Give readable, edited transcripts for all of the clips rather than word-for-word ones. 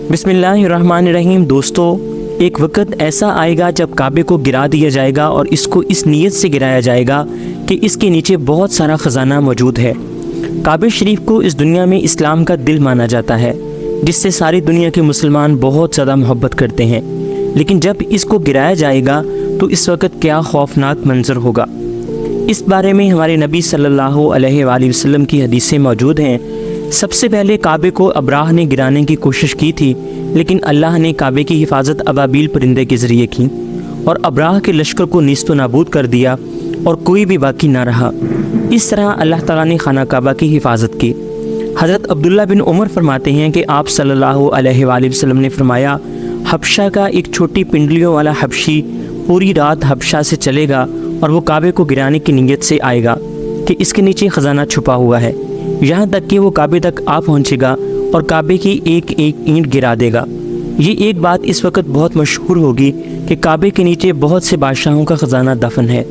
بسم اللہ الرحمن الرحیم۔ دوستو، ایک وقت ایسا آئے گا جب کعبے کو گرا دیا جائے گا اور اس کو اس نیت سے گرایا جائے گا کہ اس کے نیچے بہت سارا خزانہ موجود ہے۔ کعبہ شریف کو اس دنیا میں اسلام کا دل مانا جاتا ہے، جس سے ساری دنیا کے مسلمان بہت زیادہ محبت کرتے ہیں، لیکن جب اس کو گرایا جائے گا تو اس وقت کیا خوفناک منظر ہوگا۔ اس بارے میں ہمارے نبی صلی اللہ علیہ وآلہ وسلم کی حدیثیں موجود ہیں۔ سب سے پہلے کعبے کو ابراہ نے گرانے کی کوشش کی تھی، لیکن اللہ نے کعبے کی حفاظت ابابیل پرندے کے ذریعے کی اور ابراہ کے لشکر کو نیست و نابود کر دیا اور کوئی بھی باقی نہ رہا۔ اس طرح اللہ تعالیٰ نے خانہ کعبہ کی حفاظت کی۔ حضرت عبداللہ بن عمر فرماتے ہیں کہ آپ صلی اللہ علیہ وآلہ وسلم نے فرمایا، حبشہ کا ایک چھوٹی پنڈلیوں والا حبشی پوری رات حبشہ سے چلے گا اور وہ کعبے کو گرانے کی نیت سے آئے گا کہ اس کے نیچے خزانہ چھپا ہوا ہے، یہاں تک کہ وہ کعبے تک آ پہنچے گا اور کعبے کی ایک ایک اینٹ گرا دے گا۔ یہ ایک بات اس وقت بہت مشہور ہوگی کہ کعبے کے نیچے بہت سے بادشاہوں کا خزانہ دفن ہے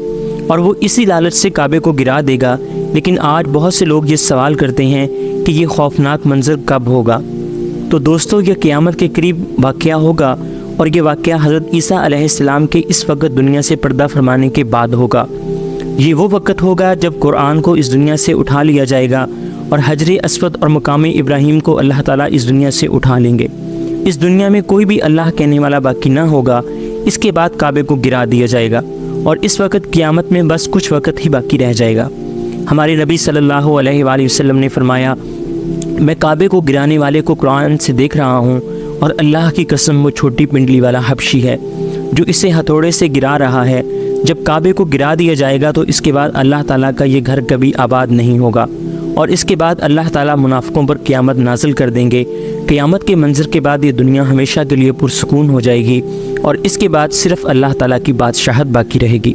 اور وہ اسی لالچ سے کعبے کو گرا دے گا۔ لیکن آج بہت سے لوگ یہ سوال کرتے ہیں کہ یہ خوفناک منظر کب ہوگا؟ تو دوستو، یہ قیامت کے قریب واقعہ ہوگا، اور یہ واقعہ حضرت عیسیٰ علیہ السلام کے اس وقت دنیا سے پردہ فرمانے کے بعد ہوگا۔ یہ وہ وقت ہوگا جب قرآن کو اس دنیا سے اٹھا لیا جائے گا اور حجر اسود اور مقام ابراہیم کو اللہ تعالیٰ اس دنیا سے اٹھا لیں گے۔ اس دنیا میں کوئی بھی اللہ کہنے والا باقی نہ ہوگا۔ اس کے بعد کعبے کو گرا دیا جائے گا اور اس وقت قیامت میں بس کچھ وقت ہی باقی رہ جائے گا۔ ہمارے نبی صلی اللہ علیہ وآلہ وسلم نے فرمایا، میں کعبے کو گرانے والے کو قرآن سے دیکھ رہا ہوں، اور اللہ کی قسم وہ چھوٹی پنڈلی والا حبشی ہے جو اسے ہتھوڑے سے گرا رہا ہے۔ جب کعبے کو گرا دیا جائے گا تو اس کے بعد اللہ تعالیٰ کا یہ گھر کبھی آباد نہیں ہوگا، اور اس کے بعد اللہ تعالیٰ منافقوں پر قیامت نازل کر دیں گے۔ قیامت کے منظر کے بعد یہ دنیا ہمیشہ کے لیے پرسکون ہو جائے گی، اور اس کے بعد صرف اللہ تعالیٰ کی بادشاہت باقی رہے گی۔